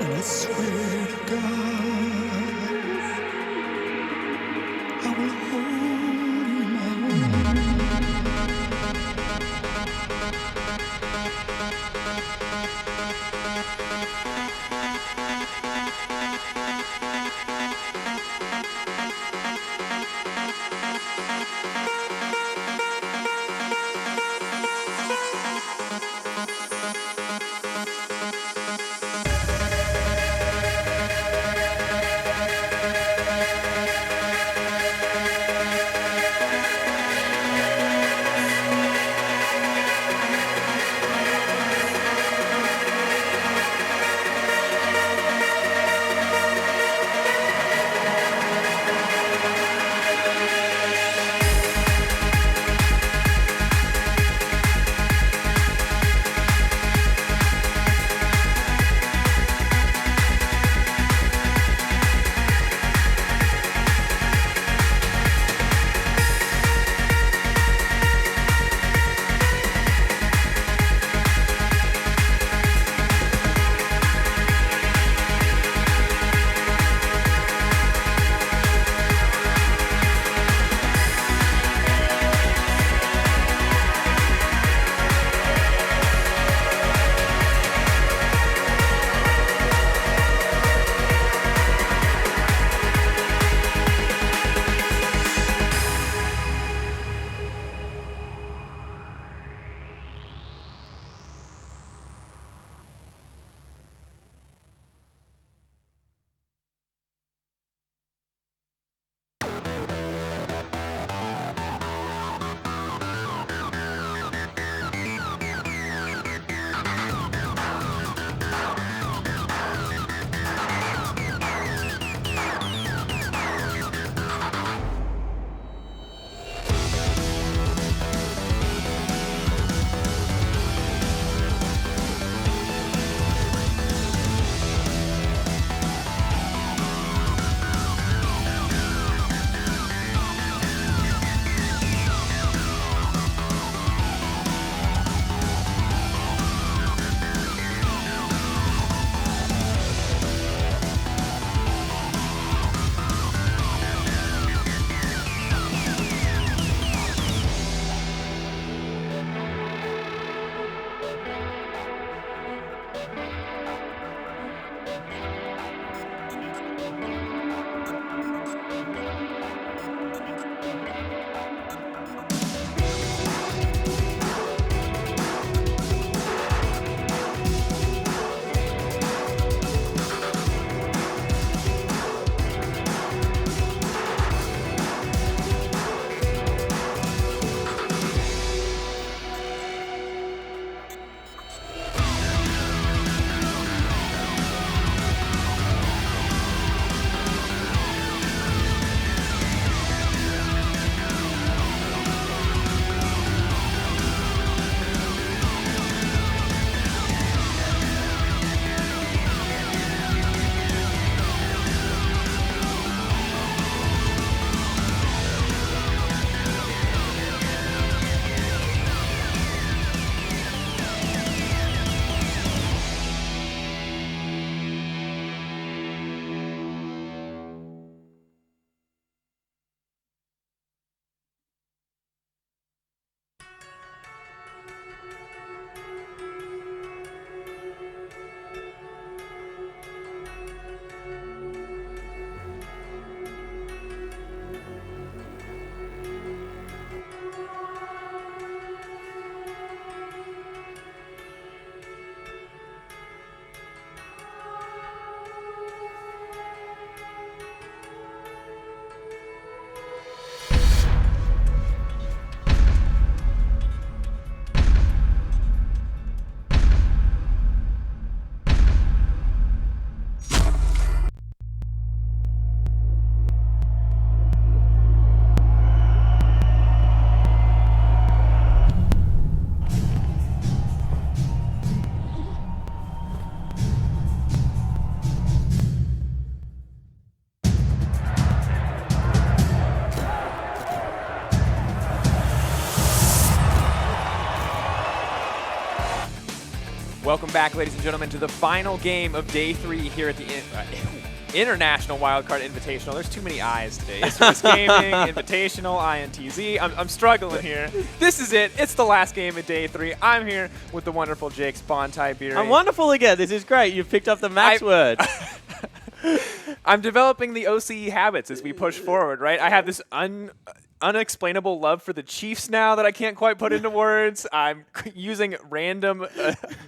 And I swear to God, I will hold you in my Welcome back, ladies and gentlemen, to the final game of Day 3 here at the International Wildcard Invitational. There's too many I's today. It's Gaming, Invitational, INTZ. I'm struggling here. This is it. It's the last game of Day 3. I'm here with the wonderful Jake Spawn-Tiberi. I'm wonderful again. This is great. You've picked up the max word. I'm developing the OCE habits as we push forward, right? I have this unexplainable love for the Chiefs now that I can't quite put into words. I'm using random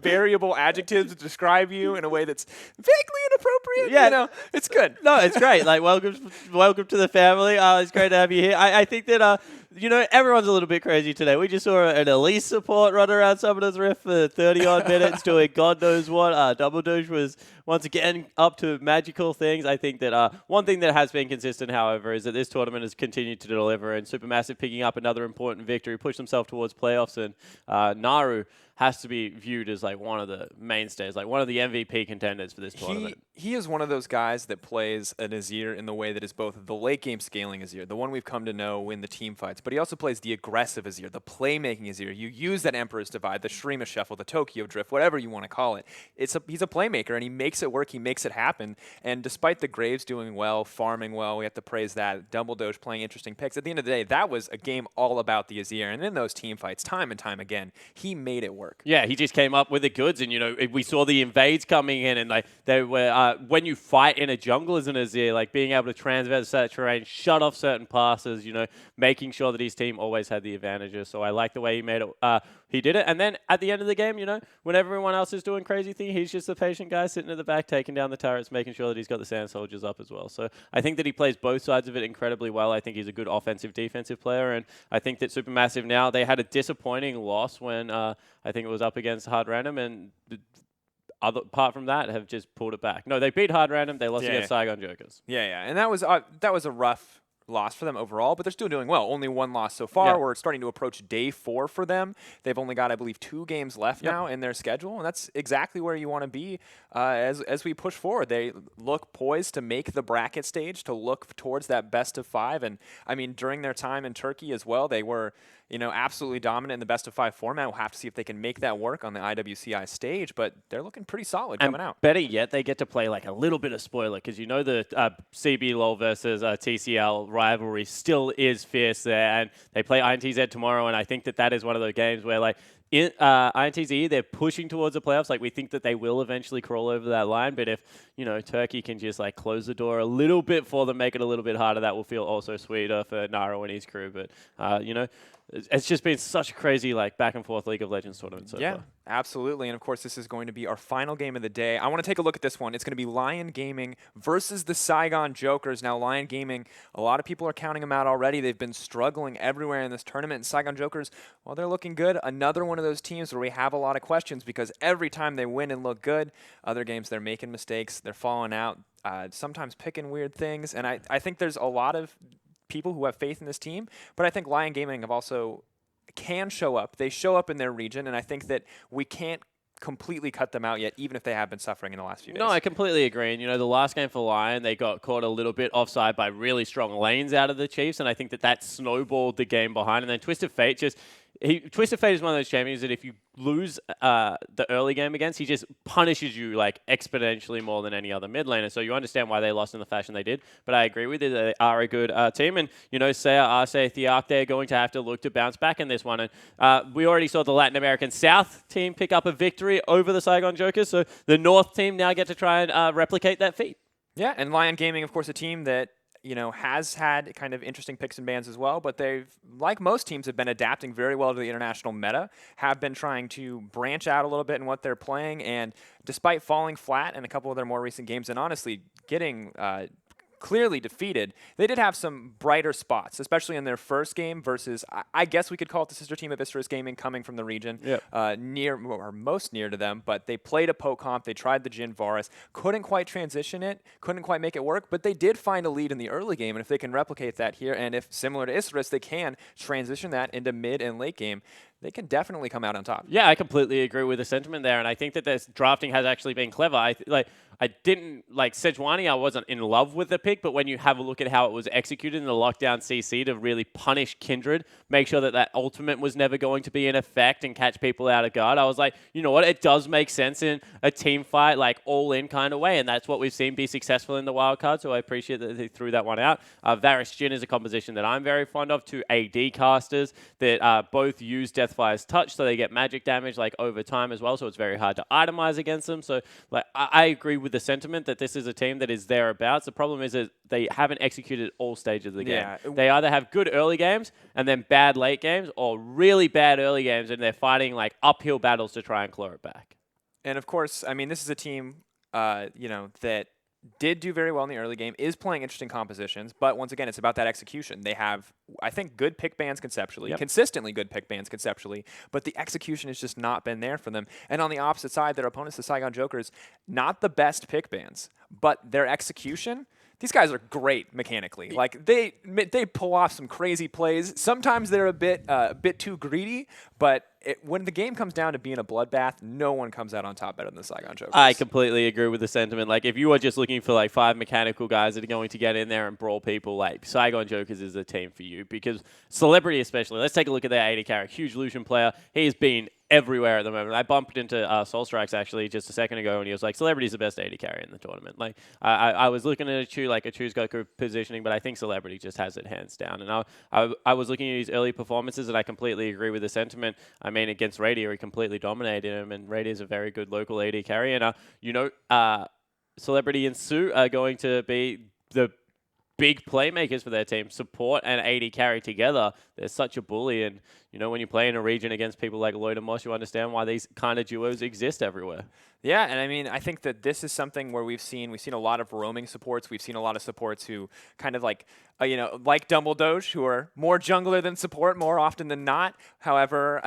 variable adjectives to describe you in a way that's vaguely inappropriate. Yeah, you know, it's good. No, it's great. Like, welcome to the family. It's great to have you here. I think that you know, everyone's a little bit crazy today. We just saw an Elise support run around Summoner's Rift for 30-odd minutes doing God knows what. Double Douche was once again up to magical things. I think that one thing that has been consistent, however, is that this tournament has continued to deliver, and Supermassive picking up another important victory, pushed themselves towards playoffs, and Naru has to be viewed as like one of the mainstays, like one of the MVP contenders for this tournament. He is one of those guys that plays an Azir in the way that is both the late game scaling Azir, the one we've come to know in the team fights, but he also plays the aggressive Azir, the playmaking Azir. You use that Emperor's Divide, the Shrima Shuffle, the Tokyo Drift, whatever you want to call it. He's a playmaker, and he makes it work. He makes it happen. And despite the Graves doing well, farming well, we have to praise that. Double Doge playing interesting picks. At the end of the day, that was a game all about the Azir. And in those team fights, time and time again, he made it work. Yeah, he just came up with the goods, and you know, we saw the invades coming in, and like they were when you fight in a jungle as an Azir, like being able to transverse that terrain, shut off certain passes, you know, making sure that his team always had the advantages. So I like the way he made it. He did it, and then at the end of the game, you know, when everyone else is doing crazy things, he's just the patient guy sitting at the back, taking down the turrets, making sure that he's got the Sand Soldiers up as well. So I think that he plays both sides of it incredibly well. I think he's a good offensive, defensive player, and I think that Supermassive now, they had a disappointing loss when I think it was up against Hard Random, and apart from that, have just pulled it back. No, they beat Hard Random. They lost against Saigon Jokers. Yeah, and that was a rough loss for them overall, but they're still doing well. Only one loss so far. Yeah. We're starting to approach day 4 for them. They've only got, I believe, 2 games left now in their schedule, and that's exactly where you want to be as we push forward. They look poised to make the bracket stage, to look towards that best of 5. And I mean, during their time in Turkey as well, they were, you know, absolutely dominant in the best of 5 format. We'll have to see if they can make that work on the IWCI stage, but they're looking pretty solid coming out. Better yet, they get to play like a little bit of spoiler, because you know the CB LoL versus TCL rivalry still is fierce there, and they play INTZ tomorrow, and I think that that is one of those games where, like, in INTZ, they're pushing towards the playoffs. Like, we think that they will eventually crawl over that line, but if, you know, Turkey can just, like, close the door a little bit for them, make it a little bit harder, that will feel also sweeter for Naro and his crew. But, you know, it's just been such a crazy, like, back-and-forth League of Legends tournament so far. Absolutely. And, of course, this is going to be our final game of the day. I want to take a look at this one. It's going to be Lion Gaming versus the Saigon Jokers. Now, Lion Gaming, a lot of people are counting them out already. They've been struggling everywhere in this tournament. And Saigon Jokers, well, they're looking good. Another one of those teams where we have a lot of questions, because every time they win and look good, other games they're making mistakes, they're falling out, sometimes picking weird things. And I think there's a lot of people who have faith in this team, but I think Lion Gaming have also can show up. They show up in their region, and I think that we can't completely cut them out yet, even if they have been suffering in the last few days. No, I completely agree. And, you know, the last game for Lion, they got caught a little bit offside by really strong lanes out of the Chiefs, and I think that that snowballed the game behind. And then Twisted Fate just... Twisted Fate is one of those champions that if you lose the early game against, he just punishes you like exponentially more than any other mid laner. So you understand why they lost in the fashion they did. But I agree with you, they are a good team. And, you know, Saya, Arce, Theark, they're going to have to look to bounce back in this one. And we already saw the Latin American South team pick up a victory over the Saigon Jokers. So the North team now get to try and replicate that feat. Yeah, and Lion Gaming, of course, a team that, you know, has had kind of interesting picks and bans as well, but they've, like most teams, have been adapting very well to the international meta, have been trying to branch out a little bit in what they're playing, and despite falling flat in a couple of their more recent games and honestly getting clearly defeated, they did have some brighter spots, especially in their first game versus, I guess we could call it the sister team of Isurus Gaming, coming from the region, near or most near to them, but they played a poke comp, they tried the Jhin Varus, couldn't quite transition it, couldn't quite make it work, but they did find a lead in the early game, and if they can replicate that here, and if similar to Isurus, they can transition that into mid and late game, they can definitely come out on top. Yeah, I completely agree with the sentiment there, and I think that this drafting has actually been clever. I didn't like Sejuani. I wasn't in love with the pick, but when you have a look at how it was executed in the lockdown CC to really punish Kindred, make sure that ultimate was never going to be in effect and catch people out of guard, I was like, you know what? It does make sense in a team fight, like all in kind of way, and that's what we've seen be successful in the wild card. So I appreciate that they threw that one out. Varus Jhin is a composition that I'm very fond of. Two AD casters that both use Deathfire's touch, so they get magic damage like over time as well. So it's very hard to itemize against them. So like I agree with the sentiment that this is a team that is thereabouts. The problem is that they haven't executed all stages of the game. Yeah. They either have good early games and then bad late games, or really bad early games and they're fighting like uphill battles to try and claw it back. And of course, I mean, this is a team, that did do very well in the early game, is playing interesting compositions, but once again, it's about that execution. They have, I think, good pick bans conceptually, consistently good pick bans conceptually, but the execution has just not been there for them. And on the opposite side, their opponents, the Saigon Jokers, not the best pick bans, but their execution, these guys are great mechanically. Like they pull off some crazy plays. Sometimes they're a bit too greedy, but when the game comes down to being a bloodbath, no one comes out on top better than the Saigon Jokers. I completely agree with the sentiment. Like, if you are just looking for like 5 mechanical guys that are going to get in there and brawl people, like Saigon Jokers is the team for you. Because Celebrity especially, let's take a look at their AD carry. Huge Lucian player. He's been everywhere at the moment. I bumped into Soul Strikes actually just a second ago, and he was like, Celebrity's the best AD carry in the tournament. Like, I was looking at a Chu's Goku positioning, but I think Celebrity just has it hands down. And I was looking at his early performances, and I completely agree with the sentiment. I mean, against Radier, he completely dominated him, and Radier's a very good local AD carry. And, Celebrity and Sue are going to be the big playmakers for their team. Support and AD carry together, they're such a bully. And, when you play in a region against people like Lloyd and Moss, you understand why these kind of duos exist everywhere. Yeah, and I mean, I think that this is something where we've seen a lot of roaming supports. We've seen a lot of supports who kind of like, like Dumbledore, who are more jungler than support more often than not. However...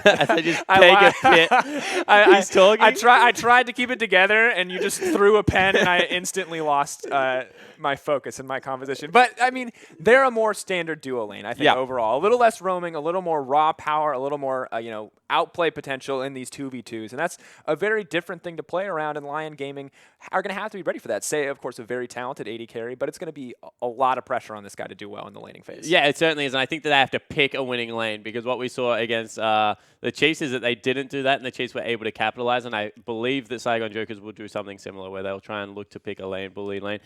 As I just take a pit. He's talking. I tried to keep it together, and you just threw a pen, and I instantly lost my focus and my composition. But, I mean, they're a more standard duo lane, I think, overall. A little less roaming, a little more raw power, a little more, outplay potential in these 2v2s. And that's a very different thing to play around, and Lion Gaming are going to have to be ready for that. Say, of course, a very talented AD carry, but it's going to be a lot of pressure on this guy to do well in the laning phase. Yeah, it certainly is, and I think that they have to pick a winning lane, because what we saw against the Chiefs is that they didn't do that, and the Chiefs were able to capitalize, and I believe that Saigon Jokers will do something similar, where they'll try and look to pick a lane, bully lane.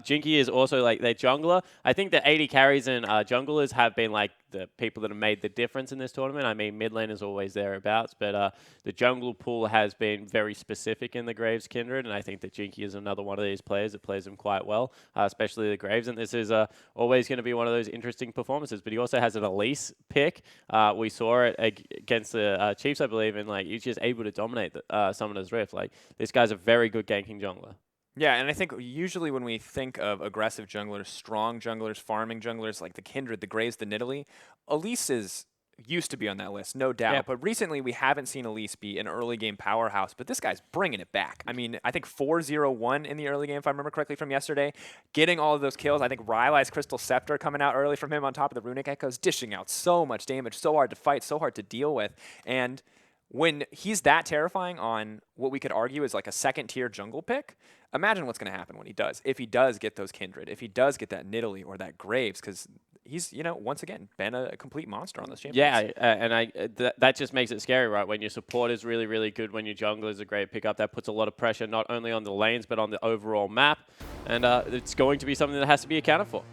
Jinky is also like their jungler. I think that AD carries and junglers have been like the people that have made the difference in this tournament. I mean, mid lane is always thereabouts, but the jungle pool has been very specific in the Graves Kindred, and I think that Jinky is another one of these players that plays them quite well, especially the Graves, and this is always going to be one of those interesting performances. But he also has an Elise pick. We saw it against the Chiefs, I believe, and like he's just able to dominate the Summoner's Rift. Like, this guy's a very good ganking jungler. Yeah, and I think usually when we think of aggressive junglers, strong junglers, farming junglers, like the Kindred, the Graves, the Nidalee, Elise used to be on that list, no doubt. Yep. But recently we haven't seen Elise be an early game powerhouse, but this guy's bringing it back. I mean, I think 4-0-1 in the early game, if I remember correctly from yesterday, getting all of those kills. I think Rylai's Crystal Scepter coming out early from him on top of the Runic Echoes, dishing out so much damage, so hard to fight, so hard to deal with. And when he's that terrifying on what we could argue is like a second-tier jungle pick, imagine what's going to happen when he does. If he does get those Kindred, if he does get that Nidalee or that Graves, because he's, once again, been a complete monster on those champions. Yeah, and that just makes it scary, right? When your support is really, really good, when your jungler is a great pickup, that puts a lot of pressure not only on the lanes, but on the overall map. And it's going to be something that has to be accounted for.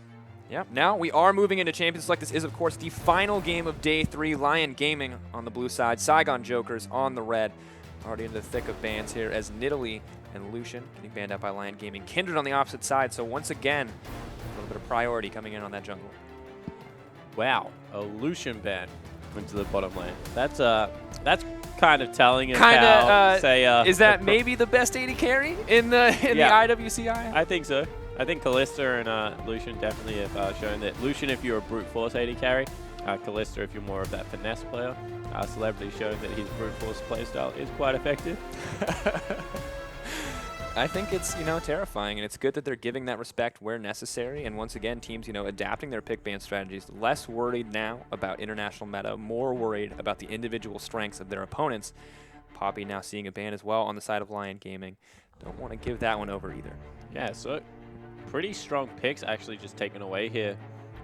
Yeah. Now we are moving into Champions Select. This is, of course, the final game of Day 3. Lion Gaming on the blue side, Saigon Jokers on the red. Already in the thick of bans here as Nidalee and Lucian getting banned out by Lion Gaming. Kindred on the opposite side, so once again, a little bit of priority coming in on that jungle. Wow, a Lucian ban into the bottom lane. That's kind of telling. Is that maybe the best AD carry in the IWCI? I think so. I think Kalista and Lucian definitely have shown that. Lucian, if you're a brute force AD carry, Kalista, if you're more of that finesse player. Celebrity showing that his brute force playstyle is quite effective. I think it's, terrifying, and it's good that they're giving that respect where necessary. And once again, teams, adapting their pick ban strategies, less worried now about international meta, more worried about the individual strengths of their opponents. Poppy now seeing a ban as well on the side of Lion Gaming. Don't want to give that one over either. Yeah, so pretty strong picks actually just taken away here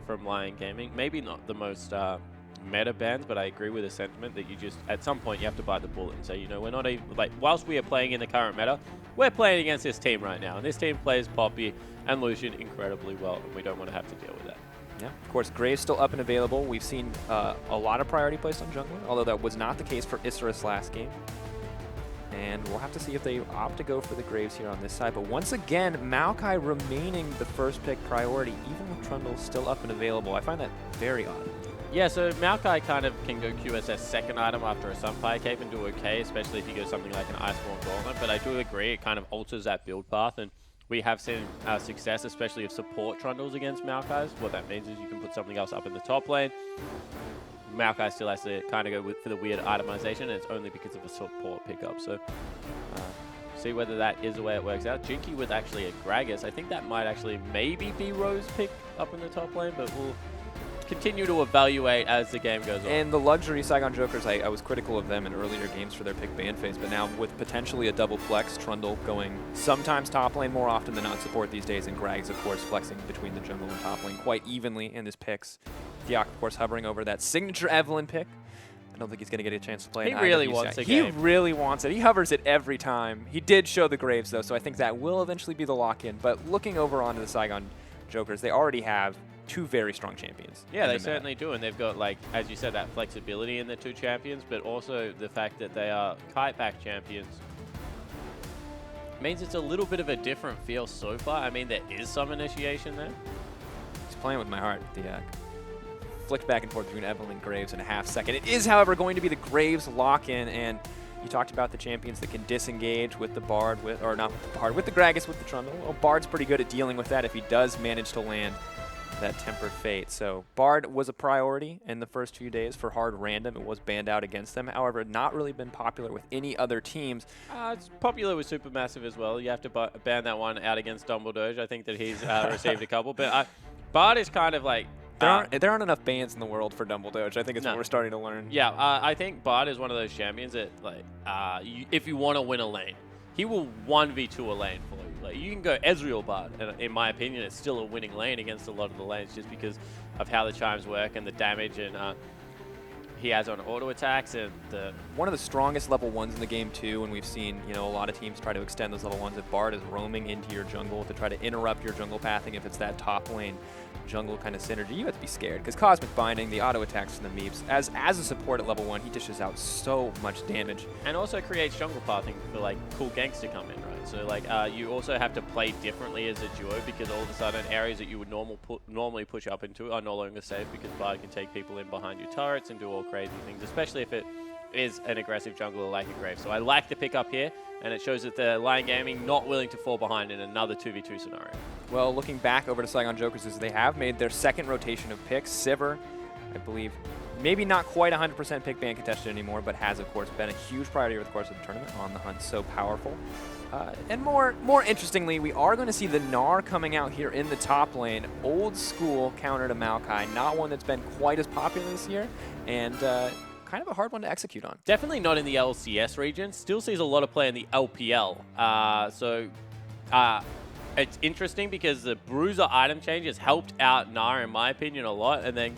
from Lion Gaming. Maybe not the most meta bans, but I agree with the sentiment that you just, at some point, you have to bite the bullet and say, we're not even, whilst we are playing in the current meta, we're playing against this team right now. And this team plays Poppy and Lucian incredibly well, and we don't want to have to deal with that. Yeah, of course, Graves still up and available. We've seen a lot of priority placed on jungler, although that was not the case for Isurus last game. And we'll have to see if they opt to go for the Graves here on this side. But once again, Maokai remaining the first pick priority, even with Trundle still up and available. I find that very odd. Yeah, so Maokai kind of can go QSS second item after a Sunfire Cape and do okay, especially if you go something like an Iceborne Gauntlet. But I do agree, it kind of alters that build path. And we have seen success, especially of support Trundles against Maokais. What that means is you can put something else up in the top lane. Maokai still has to kind of go for the weird itemization, and it's only because of a support pickup. So see whether that is the way it works out. Jinky with actually a Gragas. I think that might actually maybe be Rose pick up in the top lane, but we'll continue to evaluate as the game goes on. And the luxury Saigon Jokers, I was critical of them in earlier games for their pick ban phase, but now with potentially a double flex, Trundle going sometimes top lane more often than not support these days, and Grags, of course, flexing between the jungle and top lane quite evenly in his picks. Theok, of course, hovering over that signature Evelyn pick. I don't think he's going to get a chance to play. He really wants it. He really wants it. He hovers it every time. He did show the Graves, though, so I think that will eventually be the lock-in. But looking over onto the Saigon Jokers, they already have two very strong champions. Yeah, they certainly do, and they've got, like, as you said, that flexibility in the two champions, but also the fact that they are kite-back champions means it's a little bit of a different feel so far. I mean, there is some initiation there. He's playing with my heart, Theok. Flicked back and forth between Evelyn and Graves in a half second. It is, however, going to be the Graves lock-in, and you talked about the champions that can disengage with the Bard, or not with the Bard, with the Gragas, with the Trundle. Well, Bard's pretty good at dealing with that if he does manage to land that Tempered Fate. So Bard was a priority in the first few days for hard random. It was banned out against them. However, not really been popular with any other teams. It's popular with Supermassive as well. You have to ban that one out against Dumbledore. I think that he's received a couple. But Bard is kind of like... There aren't enough bans in the world for Dumbledore. I think it's what we're starting to learn. Yeah, I think Bard is one of those champions that, like, if you want to win a lane, he will 1v2 a lane for you. Like, you can go Ezreal Bard, and in my opinion, it's still a winning lane against a lot of the lanes just because of how the chimes work and the damage and he has on auto attacks and one of the strongest level 1s in the game too, and we've seen a lot of teams try to extend those level 1s. If Bard is roaming into your jungle to try to interrupt your jungle pathing, if it's that top lane jungle kind of synergy, you have to be scared because Cosmic Binding, the auto attacks from the Meeps, as a support at level 1, he dishes out so much damage. And also creates jungle pathing for like cool ganks to come in, right? So like you also have to play differently as a duo because all of a sudden areas that you would normally push up into are no longer safe because Bard can take people in behind your turrets and do all crazy things, especially if it is an aggressive jungler like a Grave. So I like the pick up here, and it shows that the Lion Gaming not willing to fall behind in another 2v2 scenario. Well, looking back over to Saigon Jokers, is they have made their second rotation of picks. Sivir, I believe, maybe not quite 100% pick ban contested anymore, but has, of course, been a huge priority over the course of the tournament. On the Hunt, so powerful. And more interestingly, we are going to see the Gnar coming out here in the top lane. Old school counter to Maokai, not one that's been quite as popular this year, and kind of a hard one to execute on. Definitely not in the LCS region. Still sees a lot of play in the LPL. It's interesting because the Bruiser item change has helped out Gnar, in my opinion, a lot, and then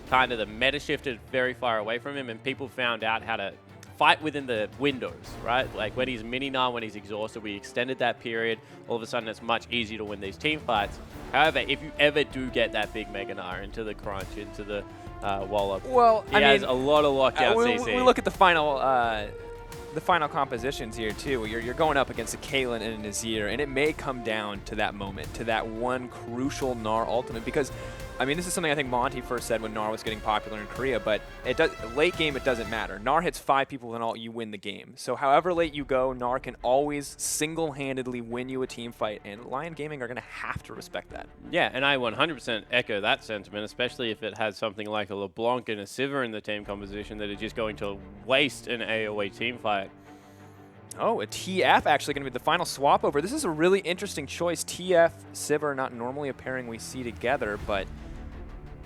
kind of the meta shifted very far away from him, and people found out how to fight within the windows, right? Like when he's mini Gnar, when he's exhausted, we extended that period. All of a sudden, it's much easier to win these team fights. However, if you ever do get that big Mega Gnar into the crunch, into the Wallop, well, he has a lot of lockdown CC. We look at the final compositions here too. You're going up against a Caitlyn and a Nazir, and it may come down to that moment, to that one crucial Gnar ultimate, because I mean, this is something I think Monty first said when Gnar was getting popular in Korea, but late game, it doesn't matter. Gnar hits 5 people and all, you win the game. So however late you go, Gnar can always single-handedly win you a team fight, and Lion Gaming are going to have to respect that. Yeah, and I 100% echo that sentiment, especially if it has something like a LeBlanc and a Sivir in the team composition that are just going to waste an AoE team fight. Oh, a TF actually going to be the final swap over. This is a really interesting choice. TF, Sivir, not normally a pairing we see together, but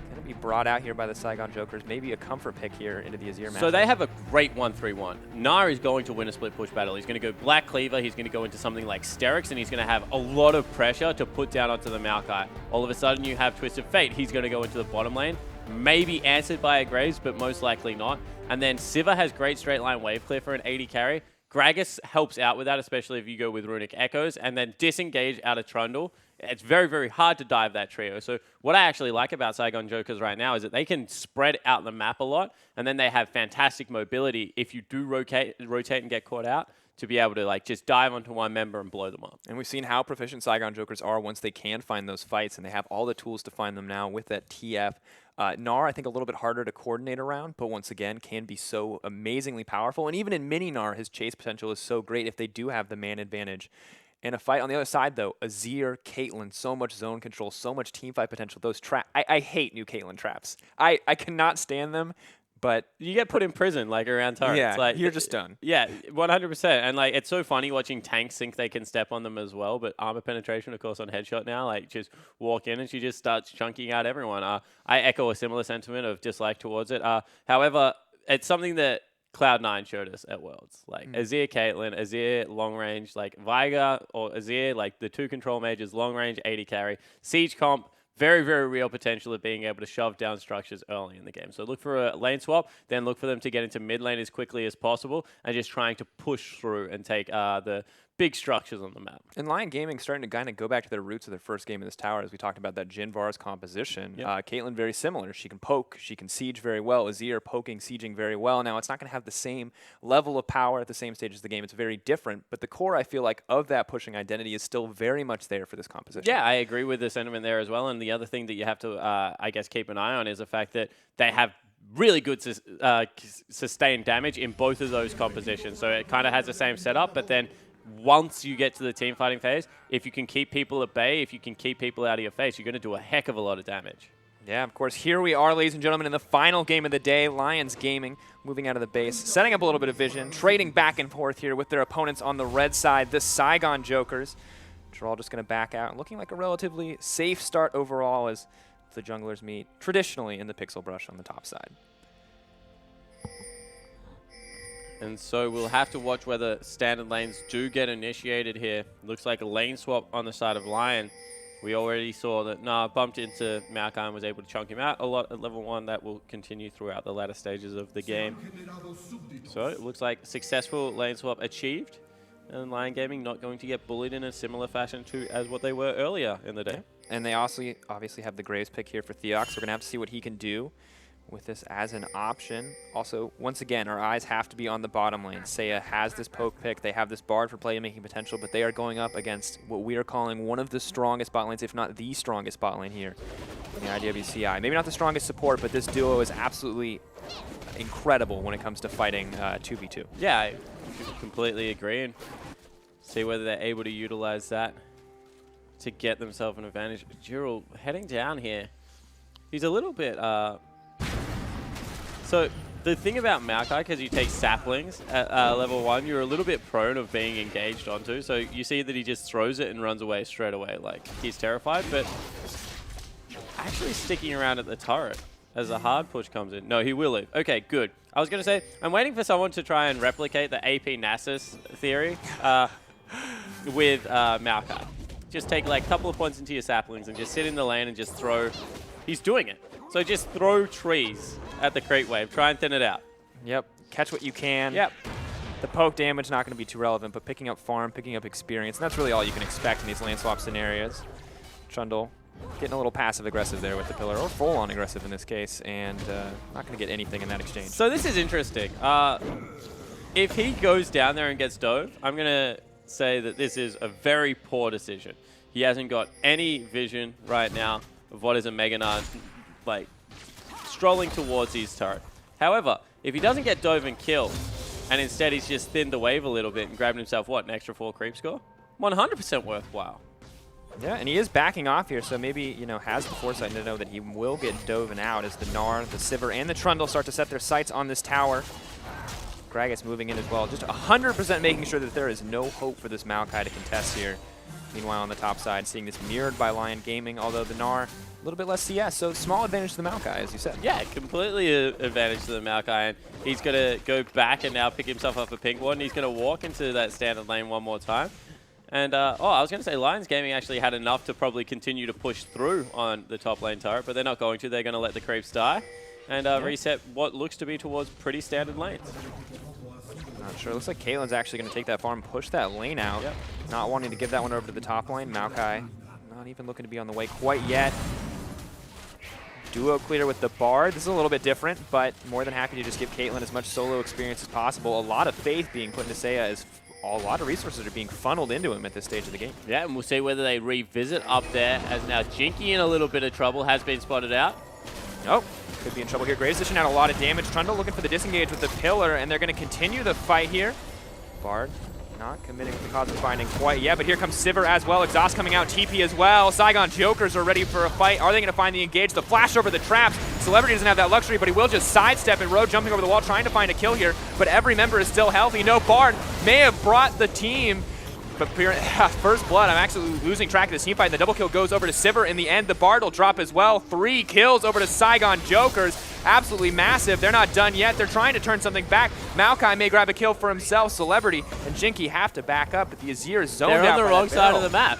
going to be brought out here by the Saigon Jokers. Maybe a comfort pick here into the Azir match. So they have a great 1-3-1. Gnar is going to win a split push battle. He's going to go Black Cleaver. He's going to go into something like Sterix, and he's going to have a lot of pressure to put down onto the Maokai. All of a sudden, you have Twisted Fate. He's going to go into the bottom lane. Maybe answered by a Graves, but most likely not. And then Sivir has great straight line wave clear for an 80 carry. Gragas helps out with that, especially if you go with Runic Echoes, and then disengage out of Trundle. It's very, very hard to dive that trio. So what I actually like about Saigon Jokers right now is that they can spread out the map a lot, and then they have fantastic mobility if you do rotate and get caught out, to be able to like just dive onto one member and blow them up. And we've seen how proficient Saigon Jokers are once they can find those fights, and they have all the tools to find them now with that TF. Gnar, I think, a little bit harder to coordinate around, but once again, can be so amazingly powerful. And even in mini Gnar, his chase potential is so great if they do have the man advantage. In a fight on the other side, though, Azir, Caitlyn, so much zone control, so much team fight potential. Those traps, I hate new Caitlyn traps. I cannot stand them. But you get put in prison, like, around turrets. Yeah, like, you're just done. Yeah, 100%. And, like, it's so funny watching tanks think they can step on them as well. But armor penetration, of course, on headshot now, like, just walk in and she just starts chunking out everyone. I echo a similar sentiment of dislike towards it. However, it's something that Cloud9 showed us at Worlds. Like, Azir, Caitlyn, Azir, long range, like, Veigar or Azir, like, the two control mages, long range, 80 carry. Siege comp, very, very real potential of being able to shove down structures early in the game. So look for a lane swap, then look for them to get into mid lane as quickly as possible, and just trying to push through and take the big structures on the map. And Lion Gaming starting to kind of go back to their roots of their first game in this tower, as we talked about that Jhin Varus composition. Yep. Caitlyn very similar. She can poke, she can siege very well. Azir poking, sieging very well. Now, it's not going to have the same level of power at the same stage as the game. It's very different, but the core, I feel like, of that pushing identity is still very much there for this composition. Yeah, I agree with the sentiment there as well. And the other thing that you have to, I guess, keep an eye on is the fact that they have really good sustained damage in both of those compositions. So it kind of has the same setup, but then once you get to the team fighting phase, if you can keep people at bay, if you can keep people out of your face, you're going to do a heck of a lot of damage. Yeah, of course, here we are, ladies and gentlemen, in the final game of the day. Lions Gaming moving out of the base, setting up a little bit of vision, trading back and forth here with their opponents on the red side, the Saigon Jokers, which are all just going to back out, looking like a relatively safe start overall as the junglers meet traditionally in the Pixel Brush on the top side. And so we'll have to watch whether standard lanes do get initiated here. Looks like a lane swap on the side of Lion. We already saw that Gnar bumped into Maokai and was able to chunk him out a lot at level 1. That will continue throughout the latter stages of the game. So it looks like successful lane swap achieved. And Lion Gaming not going to get bullied in a similar fashion to as what they were earlier in the day. And they also obviously have the Graves pick here for Theox. We're going to have to see what he can do with this as an option. Also, once again, our eyes have to be on the bottom lane. Seiya has this poke pick. They have this Bard for playmaking potential, but they are going up against what we are calling one of the strongest bot lanes, if not the strongest bot lane here in the IWCI. Maybe not the strongest support, but this duo is absolutely incredible when it comes to fighting 2v2. Yeah, I completely agree. And see whether they're able to utilize that to get themselves an advantage. Jirul heading down here. He's a little bit... So the thing about Maokai, because you take saplings at level 1, you're a little bit prone of being engaged onto. So you see that he just throws it and runs away straight away. Like, he's terrified, but actually sticking around at the turret as a hard push comes in. No, he will leave. Okay, good. I was going to say, I'm waiting for someone to try and replicate the AP Nasus theory with Maokai. Just take like a couple of points into your saplings and just sit in the lane and just throw. He's doing it. So just throw trees at the creep wave. Try and thin it out. Yep. Catch what you can. Yep. The poke damage not going to be too relevant, but picking up farm, picking up experience, and that's really all you can expect in these lane swap scenarios. Trundle getting a little passive-aggressive there with the pillar, or full-on aggressive in this case, and not going to get anything in that exchange. So this is interesting. If he goes down there and gets dove, I'm going to say that this is a very poor decision. He hasn't got any vision right now of what is a Mega Gnar, like, strolling towards his turret. However, if he doesn't get dove and killed, and instead he's just thinned the wave a little bit and grabbed himself, what, an extra 4 creep score? 100% worthwhile. Yeah, and he is backing off here, so maybe, you know, has the foresight to know that he will get doven out as the Gnar, the Sivir, and the Trundle start to set their sights on this tower. Gragas moving in as well. Just 100% making sure that there is no hope for this Maokai to contest here. Meanwhile, on the top side, seeing this mirrored by Lion Gaming, although the Gnar, a little bit less CS, so small advantage to the Maokai, as you said. Yeah, completely advantage to the Maokai, and he's going to go back and now pick himself up a pink one. He's going to walk into that standard lane one more time. And, I was going to say Lions Gaming actually had enough to probably continue to push through on the top lane turret, but they're not going to. They're going to let the creeps die and reset what looks to be towards pretty standard lanes. Not sure. Looks like Caitlyn's actually going to take that farm, push that lane out. Yep. Not wanting to give that one over to the top lane. Maokai not even looking to be on the way quite yet. Duo clear with the Bard. This is a little bit different, but more than happy to just give Caitlyn as much solo experience as possible. A lot of faith being put into Seiya as a lot of resources are being funneled into him at this stage of the game. Yeah, and we'll see whether they revisit up there, as now Jinky in a little bit of trouble, has been spotted out. Oh, could be in trouble here. Graves dishing out a lot of damage. Trundle looking for the disengage with the pillar, and they're going to continue the fight here. Bard not committing with the cosmic binding quite yet, but here comes Sivir as well. Exhaust coming out, TP as well. Saigon Jokers are ready for a fight. Are they going to find the engage? The flash over the traps. Celebrity doesn't have that luxury, but he will just sidestep and road jumping over the wall, trying to find a kill here, but every member is still healthy. No, Bard may have brought the team, but first blood, I'm actually losing track of this team fight. And the double kill goes over to Sivir. In the end, the Bard will drop as well. 3 kills over to Saigon Jokers. Absolutely massive. They're not done yet. They're trying to turn something back. Maokai may grab a kill for himself. Celebrity and Jinky have to back up, but the Azir is zoned out. They're on the wrong side of the map.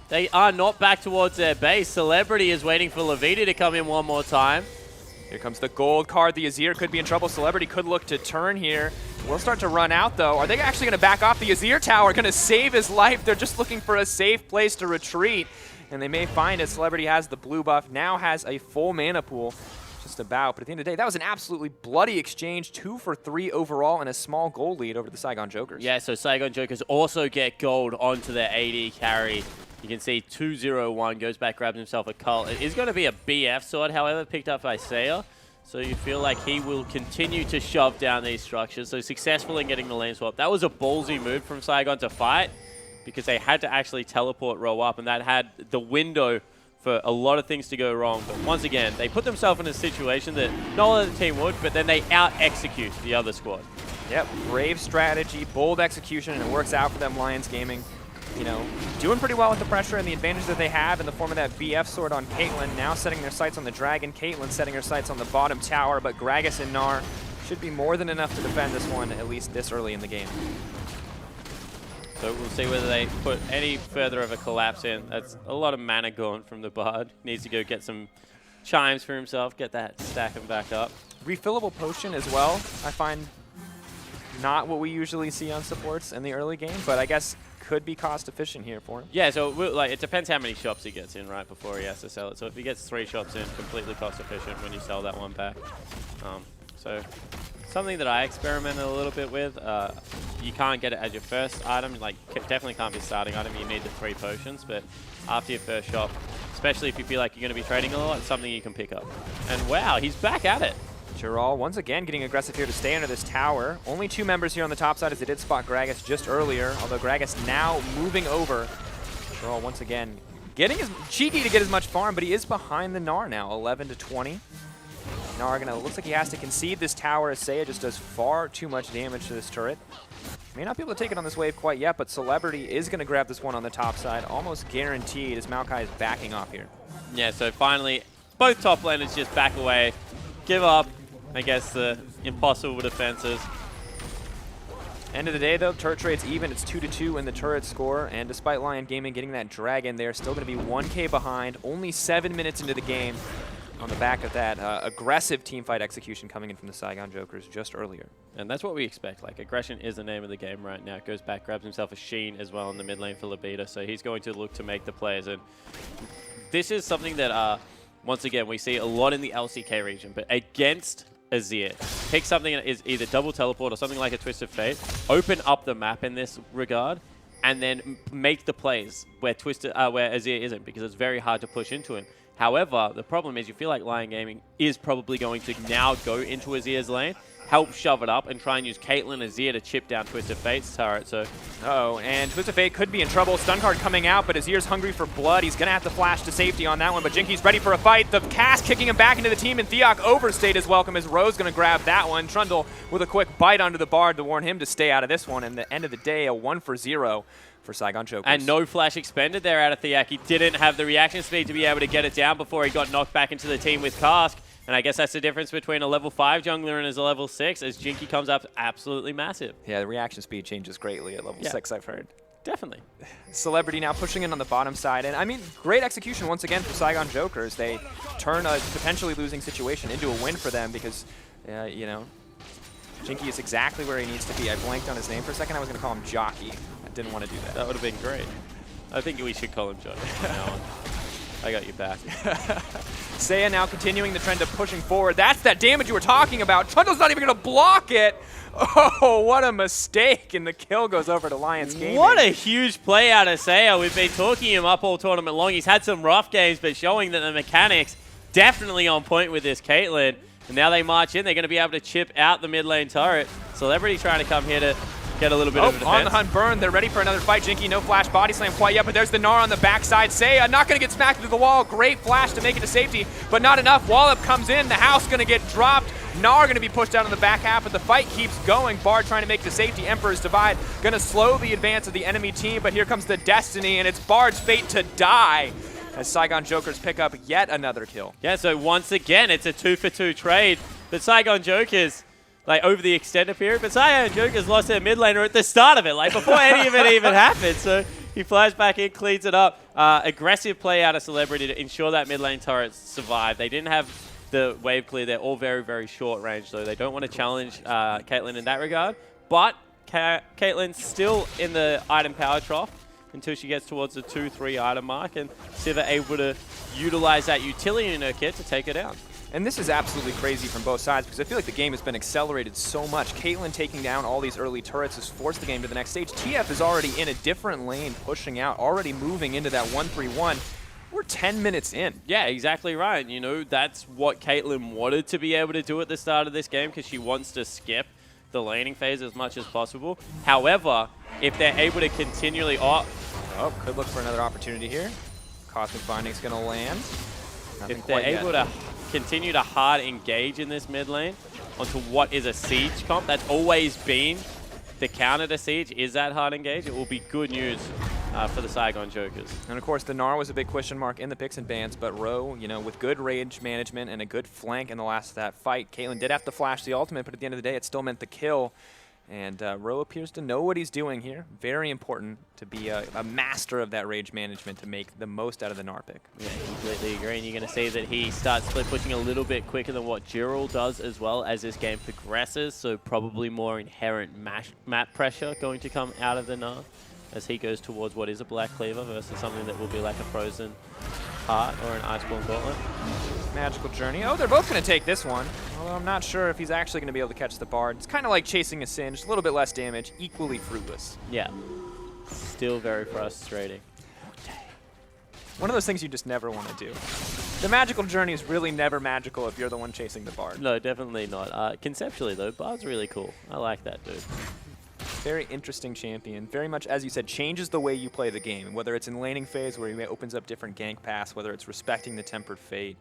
They are not back towards their base. Celebrity is waiting for Levita to come in one more time. Here comes the gold card. The Azir could be in trouble. Celebrity could look to turn here. We'll start to run out, though. Are they actually going to back off? The Azir tower going to save his life. They're just looking for a safe place to retreat, and they may find it. Celebrity has the blue buff, now has a full mana pool, just about. But at the end of the day, that was an absolutely bloody exchange. 2 for 3 overall and a small gold lead over the Saigon Jokers. Yeah, so Saigon Jokers also get gold onto their AD carry. You can see 2-0-1 goes back, grabs himself a cult. It is going to be a BF sword, however, picked up by Seiya. So you feel like he will continue to shove down these structures. So successful in getting the lane swap. That was a ballsy move from Saigon to fight, because they had to actually teleport row up, and that had the window for a lot of things to go wrong. But once again, they put themselves in a situation that no other team would, but then they out-execute the other squad. Yep, brave strategy, bold execution, and it works out for them. Lions Gaming, you know, doing pretty well with the pressure and the advantage that they have in the form of that BF sword on Caitlyn. Now setting their sights on the dragon. Caitlyn setting her sights on the bottom tower, but Gragas and Gnar should be more than enough to defend this one, at least this early in the game. So we'll see whether they put any further of a collapse in. That's a lot of mana gone from the Bard. Needs to go get some chimes for himself, get that stacking back up. Refillable potion as well, I find not what we usually see on supports in the early game, but I guess could be cost efficient here for him. Yeah, so like it depends how many shops he gets in right before he has to sell it. So if he gets 3 shops in, completely cost efficient when you sell that one back. So something that I experimented a little bit with. You can't get it as your first item. Like definitely can't be starting item. You need the 3 potions, but after your first shop, especially if you feel like you're going to be trading a lot, it's something you can pick up. And wow, he's back at it. Chiral once again getting aggressive here to stay under this tower. Only 2 members here on the top side, as they did spot Gragas just earlier, although Gragas now moving over. Chiral once again getting his cheeky to get as much farm, but he is behind the Gnar now, 11 to 20. Gnar looks like he has to concede this tower, as Seiya just does far too much damage to this turret. May not be able to take it on this wave quite yet, but Celebrity is going to grab this one on the top side, almost guaranteed, as Maokai is backing off here. Yeah, so finally, both top laners just back away, give up against the impossible defenses. End of the day, though, turret trade's even. It's 2-2 in the turret score, and despite Lion Gaming getting that dragon, they're still going to be 1K behind, only 7 minutes into the game. On the back of that, aggressive teamfight execution coming in from the Saigon Jokers just earlier. And that's what we expect. Like, aggression is the name of the game right now. Goes back, grabs himself a Sheen as well in the mid lane for Levita, so he's going to look to make the plays. And this is something that, once again, we see a lot in the LCK region, but against Azir, pick something that is either double teleport or something like a Twist of Fate, open up the map in this regard, and then make the plays where where Azir isn't, because it's very hard to push into him. However, the problem is you feel like Lion Gaming is probably going to now go into Azir's lane, help shove it up and try and use Caitlyn Azir to chip down Twisted Fate's turret. So, uh-oh, and Twisted Fate could be in trouble. Stun card coming out, but Azir's hungry for blood. He's going to have to flash to safety on that one, but Jinky's ready for a fight. The cast kicking him back into the team, and Theok overstayed his welcome as Ro's going to grab that one. Trundle with a quick bite onto the Bard to warn him to stay out of this one, and at the end of the day, a 1-for-0 for Saigon Jokers. and no flash expended there out of Theok. He didn't have the reaction speed to be able to get it down before he got knocked back into the team with Cask. And I guess that's the difference between a level 5 jungler and a level 6, as Jinky comes up absolutely massive. Yeah, the reaction speed changes greatly at level 6, I've heard. Definitely. Celebrity now pushing in on the bottom side. And I mean, great execution once again for Saigon Jokers. They turn a potentially losing situation into a win for them because, you know, Jinky is exactly where he needs to be. I blanked on his name for a second. I was going to call him Jockey. I didn't want to do that. That would have been great. I think we should call him Johnny from now on. I got your back. Seiya now continuing the trend of pushing forward. That's that damage you were talking about. Trundle's not even going to block it. Oh, what a mistake. And the kill goes over to Lions Gaming. What a huge play out of Seiya. We've been talking him up all tournament long. He's had some rough games, but showing that the mechanics definitely on point with this Caitlyn. And now they march in. They're going to be able to chip out the mid lane turret. Celebrity trying to come here to get a little bit of a defense. On the hunt, burn. They're ready for another fight. Jinky, no flash body slam quite yet, but there's the Gnar on the backside. Seiya not going to get smacked through the wall. Great flash to make it to safety, but not enough. Wallop comes in. The house going to get dropped. Gnar going to be pushed out on the back half, but the fight keeps going. Bard trying to make the safety. Emperor's Divide going to slow the advance of the enemy team, but here comes the Destiny, and it's Bard's fate to die as Saigon Jokers pick up yet another kill. Yeah, so once again, it's a 2-for-2 trade. But Saigon Jokers, like, over the extended period, but Saigon Jokers lost their mid laner at the start of it, like, before any of it even happened. So he flies back in, cleans it up. Aggressive play out of Celebrity to ensure that mid lane turret survived. They didn't have the wave clear. They're all very, very short range, though. They don't want to challenge Caitlyn in that regard. But Caitlyn's still in the item power trough until she gets towards the 2-3 item mark, and Siva able to utilize that utility in her kit to take her down. And this is absolutely crazy from both sides because I feel like the game has been accelerated so much. Caitlyn taking down all these early turrets has forced the game to the next stage. TF is already in a different lane, pushing out, already moving into that 1-3-1. We're 10 minutes in. Yeah, exactly right. You know, that's what Caitlyn wanted to be able to do at the start of this game because she wants to skip the laning phase as much as possible. However, if they're able to continually... Oh, could look for another opportunity here. Cosmic Binding's going to land. Nothing if they're quite able yet. to continue to hard engage in this mid lane onto what is a siege comp, that's always been the counter to siege, is that hard engage. It will be good news for the Saigon Jokers. And of course, the Gnar was a big question mark in the picks and bans, but Ro, you know, with good rage management and a good flank in the last of that fight, Caitlyn did have to flash the ultimate, but at the end of the day, it still meant the kill. And Ro appears to know what he's doing here. Very important to be a master of that rage management to make the most out of the Gnar pick. Yeah, completely agree. And you're going to see that he starts split pushing a little bit quicker than what Jiril does as well as this game progresses. So probably more inherent map pressure going to come out of the Gnar as he goes towards what is a Black Cleaver versus something that will be like a Frozen Heart or an Iceborne Gauntlet. Magical Journey. Oh, they're both going to take this one. Although I'm not sure if he's actually going to be able to catch the Bard. It's kind of like chasing a Singe, a little bit less damage, equally fruitless. Yeah. Still very frustrating. One of those things you just never want to do. The Magical Journey is really never magical if you're the one chasing the Bard. No, definitely not. Conceptually, though, Bard's really cool. I like that, dude. Very interesting champion. Very much, as you said, changes the way you play the game. Whether it's in laning phase where he opens up different gank paths, whether it's respecting the Tempered Fate,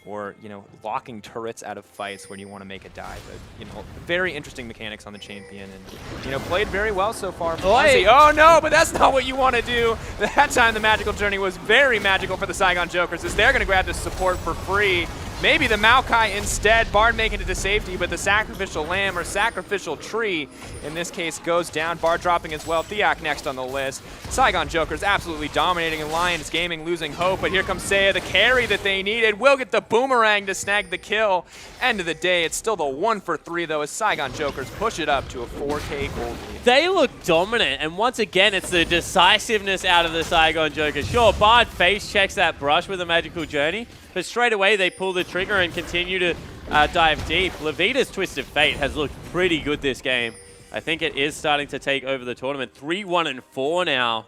or, you know, locking turrets out of fights when you want to make a dive. But, you know, very interesting mechanics on the champion, and, you know, played very well so far. Oh no, but that's not what you want to do. That time the Magical Journey was very magical for the Saigon Jokers, as they're going to grab the support for free. Maybe the Maokai instead. Bard making it to safety, but the Sacrificial Lamb or Sacrificial Tree, in this case, goes down. Bard dropping as well. Theok next on the list. Saigon Jokers absolutely dominating, and Lions Gaming losing hope, but here comes Seiya, the carry that they needed. Will get the boomerang to snag the kill. End of the day, it's still the 1-for-3, though, as Saigon Jokers push it up to a 4K gold lead. They look dominant, and once again, it's the decisiveness out of the Saigon Jokers. Sure, Bard face checks that brush with a Magical Journey, but straight away they pull the trigger and continue to dive deep. Levita's Twisted Fate has looked pretty good this game. I think it is starting to take over the tournament. 3-1-4 now.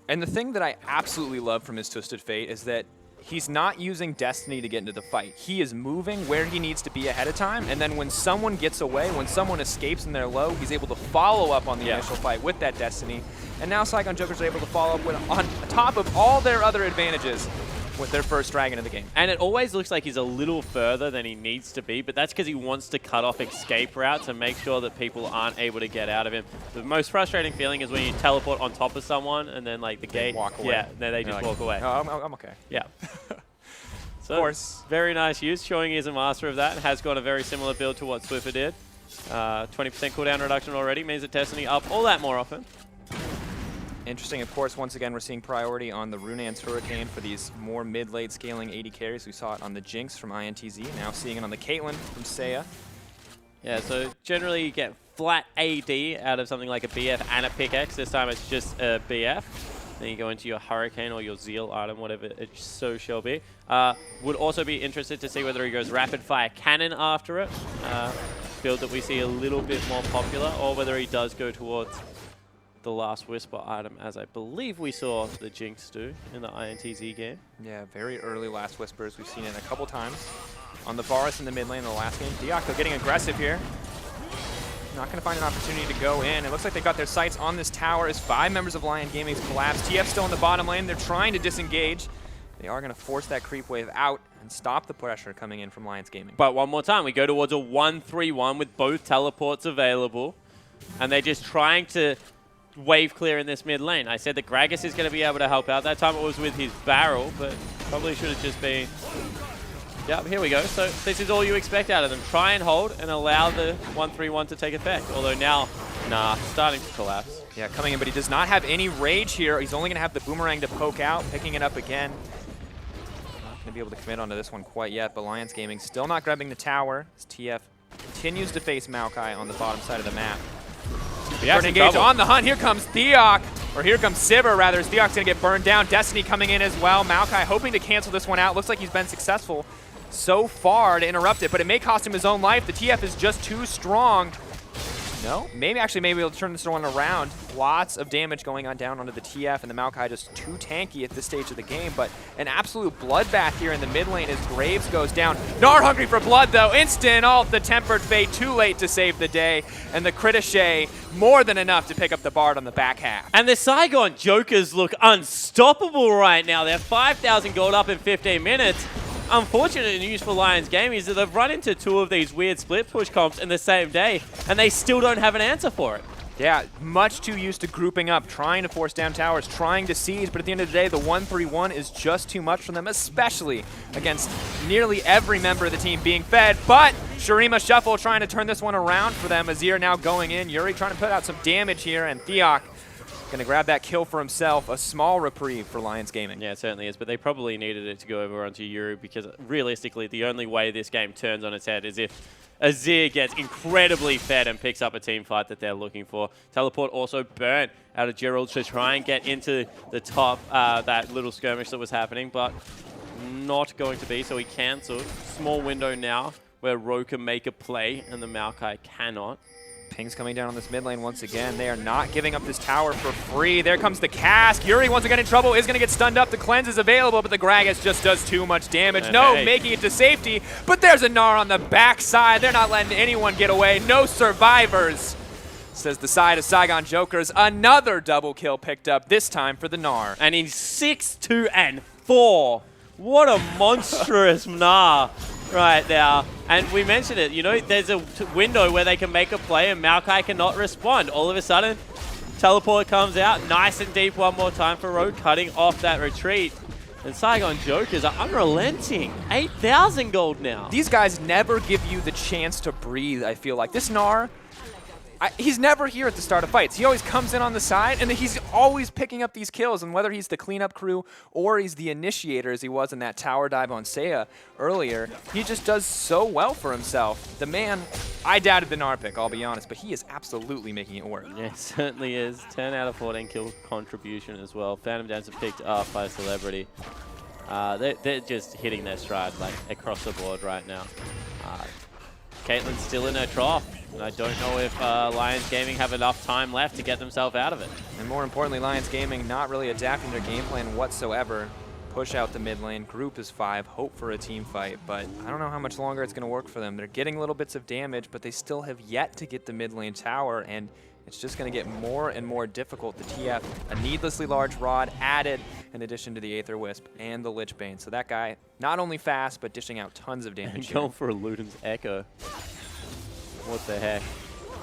And the thing that I absolutely love from his Twisted Fate is that he's not using Destiny to get into the fight. He is moving where he needs to be ahead of time, and then when someone gets away, when someone escapes and they're low, he's able to follow up on the initial fight with that Destiny. And now Saigon Jokers are able to follow up with, on top of all their other advantages, with their first dragon of the game. And it always looks like he's a little further than he needs to be, but that's because he wants to cut off escape routes and make sure that people aren't able to get out of him. The most frustrating feeling is when you teleport on top of someone and then like the gate, walk away. yeah, then they just walk away. Oh, I'm okay. Yeah. So, of course. Very nice use, showing he's a master of that, and has got a very similar build to what Swiffer did. 20% cooldown reduction already means that Destiny up all that more often. Interesting, of course, once again, we're seeing priority on the Runaan's Hurricane for these more mid-late scaling 80 carries. We saw it on the Jinx from INTZ, now seeing it on the Caitlyn from Seiya. Yeah, so generally you get flat AD out of something like a BF and a pickaxe. This time it's just a BF. Then you go into your Hurricane or your Zeal item, whatever it so shall be. Would also be interested to see whether he goes Rapid Fire Cannon after it, build that we see a little bit more popular, or whether he does go towards the Last Whisper item, as I believe we saw the Jinx do in the INTZ game. Yeah, very early Last Whispers. We've seen it a couple times on the Varus in the mid lane in the last game. Diaco getting aggressive here. Not going to find an opportunity to go in. It looks like they got their sights on this tower as 5 members of Lion Gaming's collapsed. TF still in the bottom lane. They're trying to disengage. They are going to force that creep wave out and stop the pressure coming in from Lions Gaming. But one more time, we go towards a 1-3-1 with both teleports available, and they're just trying to wave clear in this mid lane. I said that Gragas is going to be able to help out. That time it was with his barrel, but probably should have just been... Yep, here we go. So this is all you expect out of them. Try and hold and allow the 1-3-1 to take effect. Although now, nah, starting to collapse. Yeah, coming in, but he does not have any rage here. He's only going to have the boomerang to poke out, picking it up again. Not going to be able to commit onto this one quite yet, but Lions Gaming still not grabbing the tower as TF continues to face Maokai on the bottom side of the map. Yeah, engage on the hunt. Here comes Theok, or here comes Sivir rather, as Theok's going to get burned down. Destiny coming in as well. Maokai hoping to cancel this one out. Looks like he's been successful so far to interrupt it, but it may cost him his own life. The TF is just too strong. No, maybe we'll turn this one around. Lots of damage going on down onto the TF, and the Maokai just too tanky at this stage of the game, but an absolute bloodbath here in the mid lane as Graves goes down. Gnar hungry for blood though. Instant ult, the Tempered Fate too late to save the day, and the Critiche more than enough to pick up the Bard on the back half. And the Saigon Jokers look unstoppable right now. They're 5,000 gold up in 15 minutes. Unfortunate news for Lions Gaming is that they've run into 2 of these weird split push comps in the same day, and they still don't have an answer for it. Yeah, much too used to grouping up, trying to force down towers, trying to siege, but at the end of the day, the 1-3-1 is just too much for them, especially against nearly every member of the team being fed. But Shurima Shuffle trying to turn this one around for them. Azir now going in. Yuri trying to put out some damage here, and Theok going to grab that kill for himself. A small reprieve for Lions Gaming. Yeah, it certainly is, but they probably needed it to go over onto Yuri because realistically, the only way this game turns on its head is if Azir gets incredibly fed and picks up a team fight that they're looking for. Teleport also burnt out of Gerald to try and get into the top, that little skirmish that was happening, but not going to be, so he cancelled. Small window now where Ro can make a play and the Maokai cannot. Ping's coming down on this mid lane once again. They are not giving up this tower for free. There comes the cask. Yuri once again in trouble, is going to get stunned up. The cleanse is available, but the Gragas just does too much damage. No, making it to safety, but there's a Gnar on the backside. They're not letting anyone get away. No survivors, says the side of Saigon Jokers. Another double kill picked up, this time for the Gnar. And in 6-2-4. What a monstrous Gnar right now. And we mentioned it, you know, there's a window where they can make a play and Maokai cannot respond. All of a sudden, teleport comes out, nice and deep one more time for Road, cutting off that retreat. And Saigon Jokers are unrelenting. 8,000 gold now. These guys never give you the chance to breathe, I feel like. This Gnar, he's never here at the start of fights. He always comes in on the side, and he's always picking up these kills. And whether he's the cleanup crew or he's the initiator, as he was in that tower dive on Seiya earlier, he just does so well for himself. The man, I doubted the Gnar pick, I'll be honest, but he is absolutely making it work. Yeah, it certainly is. 10 out of 14 kill contribution as well. Phantom Dancer picked up by Celebrity. They're just hitting their stride like across the board right now. Caitlyn's still in her trough, and I don't know if Lions Gaming have enough time left to get themselves out of it. And more importantly, Lions Gaming not really adapting their game plan whatsoever. push out the mid lane. Group is 5, hope for a team fight, but I don't know how much longer it's going to work for them. They're getting little bits of damage, but they still have yet to get the mid lane tower, and it's just going to get more and more difficult. The TF, a needlessly large rod added in addition to the Aether Wisp and the Lich Bane. So that guy, not only fast, but dishing out tons of damage. Going for a Luden's Echo. What the heck?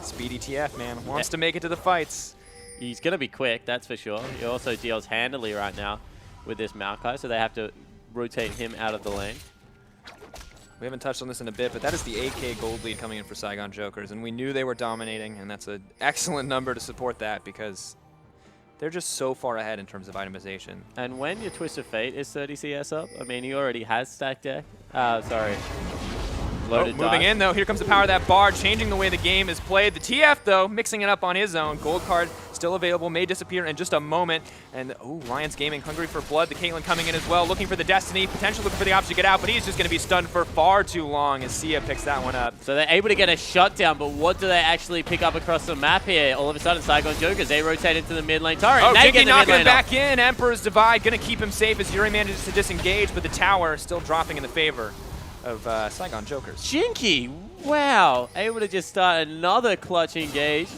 Speedy TF, man. Wants to make it to the fights. He's going to be quick, that's for sure. He also deals handily right now with this Maokai, so they have to rotate him out of the lane. We haven't touched on this in a bit, but that is the 8K gold lead coming in for Saigon Jokers, and we knew they were dominating, and that's an excellent number to support that because they're just so far ahead in terms of itemization. And when your Twist of Fate is 30 CS up, I mean, he already has stacked deck. Sorry. Loaded moving in, though. Here comes the power of that Bard, changing the way the game is played. The TF, though, mixing it up on his own. Gold card still available, may disappear in just a moment. And, ooh, Lions Gaming hungry for blood. The Caitlyn coming in as well, looking for the Destiny, potentially looking for the option to get out, but he's just going to be stunned for far too long as Sia picks that one up. So they're able to get a shutdown, but what do they actually pick up across the map here? All of a sudden, Saigon Jokers, they rotate into the mid lane turret. Oh, they Jinky knocking him back in. Emperor's Divide going to keep him safe as Yuri manages to disengage, but the tower still dropping in the favor of Saigon Jokers. Jinky, wow, able to just start another clutch engage.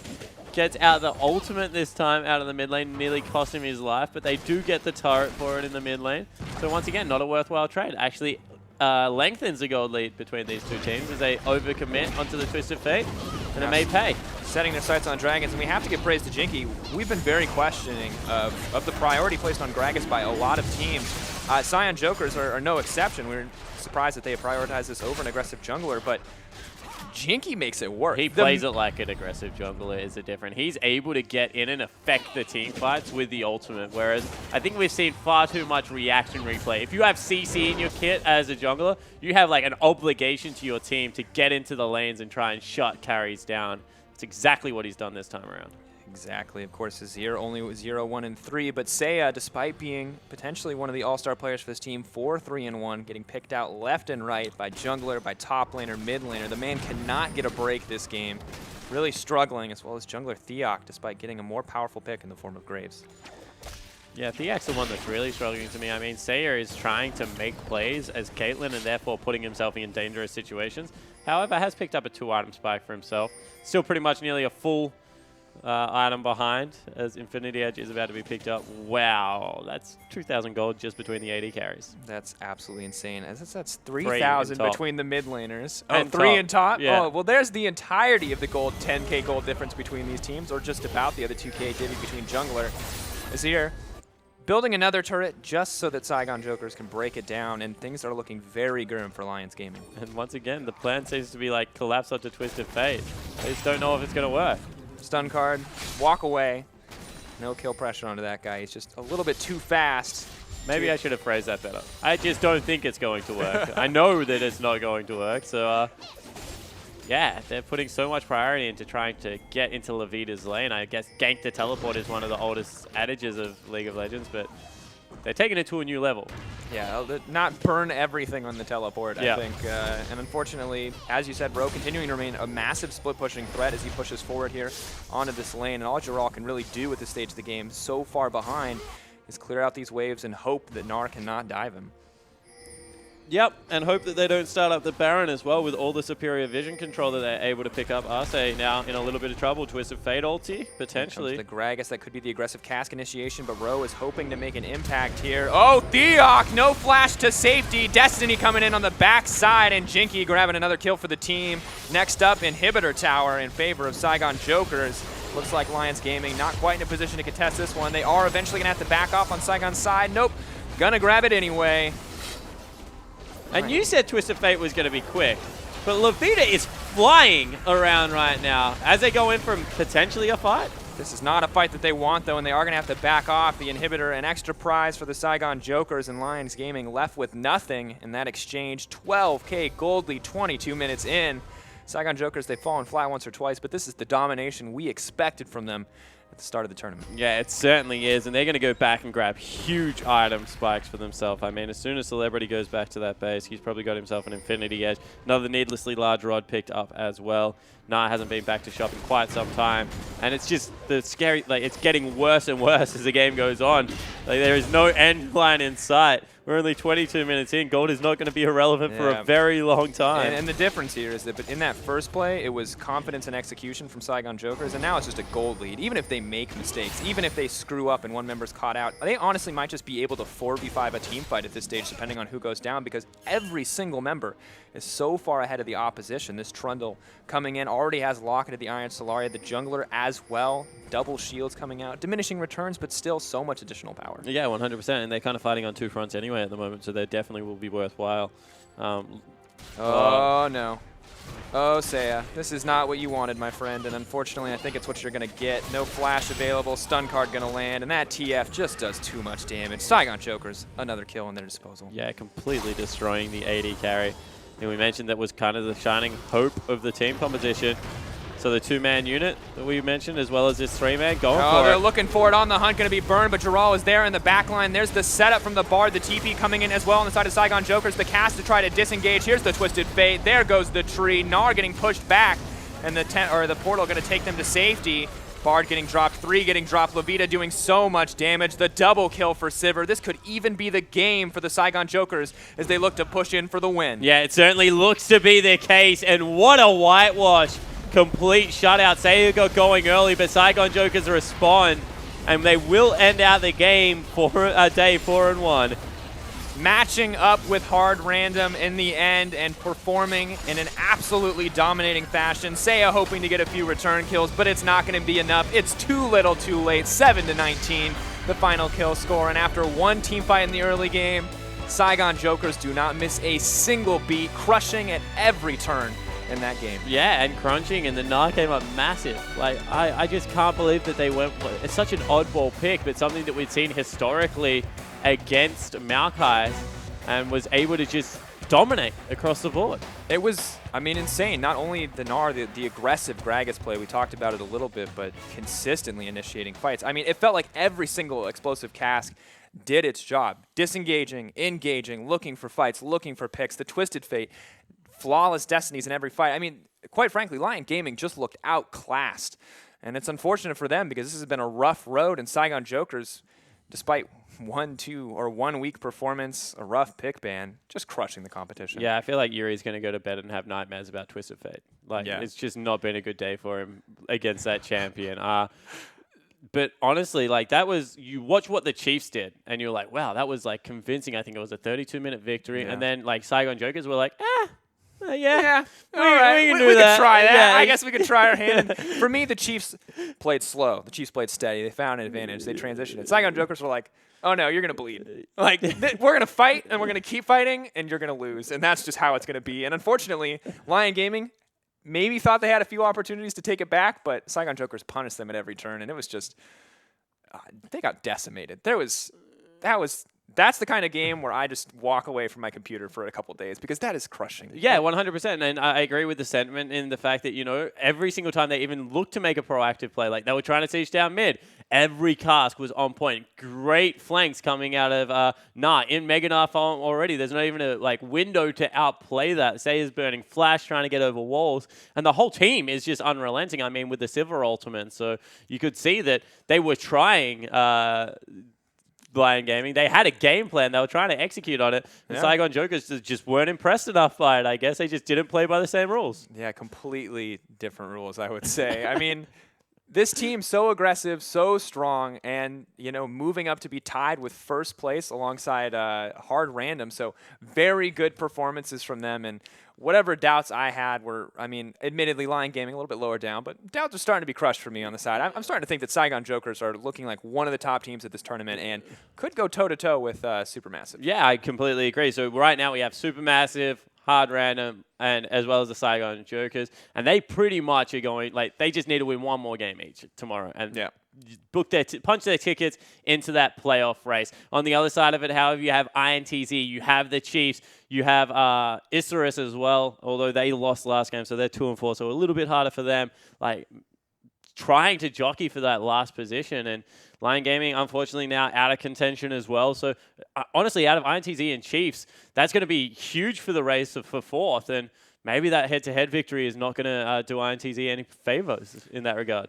Gets out the ultimate this time out of the mid lane, nearly cost him his life, but they do get the turret for it in the mid lane. So once again, not a worthwhile trade. Actually lengthens the gold lead between these two teams as they overcommit onto the Twist of Fate, and it may pay. Setting their sights on Dragons, and we have to give praise to Jinky. We've been very questioning of the priority placed on Gragas by a lot of teams. Saigon Jokers are no exception. We're surprised that they prioritized this over an aggressive jungler, but Jinky makes it work. He plays it like an aggressive jungler is a different. He's able to get in and affect the team fights with the ultimate, whereas I think we've seen far too much reaction replay. If you have CC in your kit as a jungler, you have like an obligation to your team to get into the lanes and try and shut carries down. It's exactly what he's done this time around. Exactly. Of course, Azir only 0, 1, and 3, but Seiya, despite being potentially one of the all-star players for this team, 4, 3, and 1, getting picked out left and right by jungler, by top laner, mid laner. The man cannot get a break this game. Really struggling, as well as jungler Theok, despite getting a more powerful pick in the form of Graves. Yeah, Theok's the one that's really struggling to me. I mean, Seiya is trying to make plays as Caitlyn and therefore putting himself in dangerous situations. However, has picked up a 2-item spike for himself. Still pretty much nearly a full item behind as Infinity Edge is about to be picked up. Wow, that's 2,000 gold just between the AD carries. That's absolutely insane. That's 3,000 between the mid laners. Oh, and 3 in top? Yeah. Oh, well, there's the entirety of the gold, 10K gold difference between these teams, or just about the other 2K divvy between jungler. Azir building another turret just so that Saigon Jokers can break it down, and things are looking very grim for Lions Gaming. And once again, the plan seems to be like collapse onto Twist of Fate. They just don't know if it's going to work. Stun card, walk away. No kill pressure onto that guy. He's just a little bit too fast. Maybe I should have phrased that better. I just don't think it's going to work. I know that it's not going to work, so yeah, they're putting so much priority into trying to get into Levita's lane. I guess gank the teleport is one of the oldest adages of League of Legends, but they're taking it to a new level. Yeah, not burn everything on the teleport, Yeah. I think. And unfortunately, as you said, Bro continuing to remain a massive split-pushing threat as he pushes forward here onto this lane. And all Jarl can really do at this stage of the game, so far behind, is clear out these waves and hope that Gnar cannot dive him. Yep, and hope that they don't start up the Baron as well with all the superior vision control that they're able to pick up. Arce now in a little bit of trouble. Twist of Fate ulti, potentially. The Gragas, that could be the aggressive cask initiation, but Ro is hoping to make an impact here. Oh, Theok, no flash to safety. Destiny coming in on the backside, and Jinky grabbing another kill for the team. Next up, Inhibitor Tower in favor of Saigon Jokers. Looks like Lions Gaming not quite in a position to contest this one. They are eventually going to have to back off on Saigon's side. Nope, gonna grab it anyway. And you said Twist of Fate was going to be quick, but Levita is flying around right now as they go in for potentially a fight. This is not a fight that they want, though, and they are going to have to back off. The Inhibitor, an extra prize for the Saigon Jokers, and Lions Gaming left with nothing in that exchange. 12K gold lead, 22 minutes in. Saigon Jokers, they've fallen flat once or twice, but this is the domination we expected from them at the start of the tournament. Yeah, it certainly is, and they're going to go back and grab huge item spikes for themselves. I mean, as soon as Celebrity goes back to that base, he's probably got himself an Infinity Edge. Another needlessly large rod picked up as well. Gnar hasn't been back to shop in quite some time, and it's just the scary, like, it's getting worse and worse as the game goes on. Like, there is no end line in sight. We're only 22 minutes in. Gold is not going to be irrelevant for a very long time. And the difference here is that in that first play, it was confidence and execution from Saigon Jokers, and now it's just a gold lead. Even if they make mistakes, even if they screw up and one member's caught out, they honestly might just be able to 4v5 a team fight at this stage, depending on who goes down, because every single member is so far ahead of the opposition. This Trundle coming in already has Locket at the Iron Solaria, the jungler as well. Double shields coming out, diminishing returns, but still so much additional power. Yeah, 100%. And they're kind of fighting on two fronts anyway at the moment, so they definitely will be worthwhile. Oh, no. Oh, Seiya, this is not what you wanted, my friend, and unfortunately, I think it's what you're going to get. No flash available, stun card going to land, and that TF just does too much damage. Saigon Jokers, another kill in their disposal. Yeah, completely destroying the AD carry. And we mentioned that was kind of the shining hope of the team competition. So the two-man unit that we mentioned, as well as this three-man, going for it. They're looking for it on the hunt, going to be burned, but Jaral is there in the back line. There's the setup from the Bard, the TP coming in as well on the side of Saigon Jokers. The cast to try to disengage. Here's the Twisted Fate. There goes the tree. Gnar getting pushed back, and the portal going to take them to safety. Bard getting dropped, 3 getting dropped. Levita doing so much damage. The double kill for Sivir. This could even be the game for the Saigon Jokers as they look to push in for the win. Yeah, it certainly looks to be the case, and what a whitewash. Complete shutout. SAJ going early, but Saigon Jokers respond, and they will end out the game for day 4 and 1. Matching up with Hard Random in the end and performing in an absolutely dominating fashion. Seiya hoping to get a few return kills, but it's not going to be enough. It's too little too late. 7-19, the final kill score. And after one team fight in the early game, Saigon Jokers do not miss a single beat, crushing at every turn in that game. Yeah, and crunching, and the Gnar came up massive. Like, I just can't believe that they went. It's such an oddball pick, but something that we've seen historically against Maokai, and was able to just dominate across the board. It was, I mean, insane. Not only the Gnar, the aggressive Gragas play, we talked about it a little bit, but consistently initiating fights. I mean, it felt like every single explosive cask did its job. Disengaging, engaging, looking for fights, looking for picks, the Twisted Fate, flawless destinies in every fight. I mean, quite frankly, Lion Gaming just looked outclassed. And it's unfortunate for them because this has been a rough road, and Saigon Jokers, despite 1 week performance, a rough pick ban, just crushing the competition. Yeah, I feel like Yuri's going to go to bed and have nightmares about Twisted Fate. Like, yeah. It's just not been a good day for him against that champion. But honestly, like, that was, you watch what the Chiefs did, and you're like, wow, that was, like, convincing. I think it was a 32-minute victory. Yeah. And then, like, Saigon Jokers were like, yeah, all right, we can try that. Yeah. I guess we could try our hand. For me, the Chiefs played slow. The Chiefs played steady. They found an advantage. They transitioned it. Saigon Jokers were like, oh no, you're going to bleed. Like, we're going to fight, and we're going to keep fighting, and you're going to lose. And that's just how it's going to be. And unfortunately, Lion Gaming maybe thought they had a few opportunities to take it back, but Saigon Jokers punished them at every turn, and it was just, they got decimated. That's the kind of game where I just walk away from my computer for a couple of days because that is crushing. Yeah, 100%. And I agree with the sentiment in the fact that, you know, every single time they even looked to make a proactive play, like they were trying to siege down mid, every cask was on point. Great flanks coming out of Gnar. In Mega Gnar farm already, there's not even a window to outplay that. Seiya's burning flash, trying to get over walls. And the whole team is just unrelenting, I mean, with the Sivir ultimate. So you could see that they were trying Lion Gaming. They had a game plan. They were trying to execute on it. And Saigon Jokers just weren't impressed enough by it, I guess. They just didn't play by the same rules. Yeah, completely different rules, I would say. I mean, this team so aggressive, so strong, and, you know, moving up to be tied with first place alongside Hard Random. So very good performances from them. And whatever doubts I had were, I mean, admittedly, Lion Gaming a little bit lower down, but doubts are starting to be crushed for me on the side. I'm starting to think that Saigon Jokers are looking like one of the top teams at this tournament and could go toe-to-toe with Supermassive. Yeah, I completely agree. So right now we have Supermassive, Hard Random, and as well as the Saigon Jokers, and they pretty much are going, like, they just need to win one more game each tomorrow and book their punch their tickets into that playoff race. On the other side of it, however, you have INTZ, you have the Chiefs, you have Isurus as well, although they lost last game, so they're 2-4, so a little bit harder for them, like, trying to jockey for that last position. And Lion Gaming, unfortunately, now out of contention as well. So, honestly, out of INTZ and Chiefs, that's going to be huge for the race for fourth. And maybe that head-to-head victory is not going to do INTZ any favors in that regard.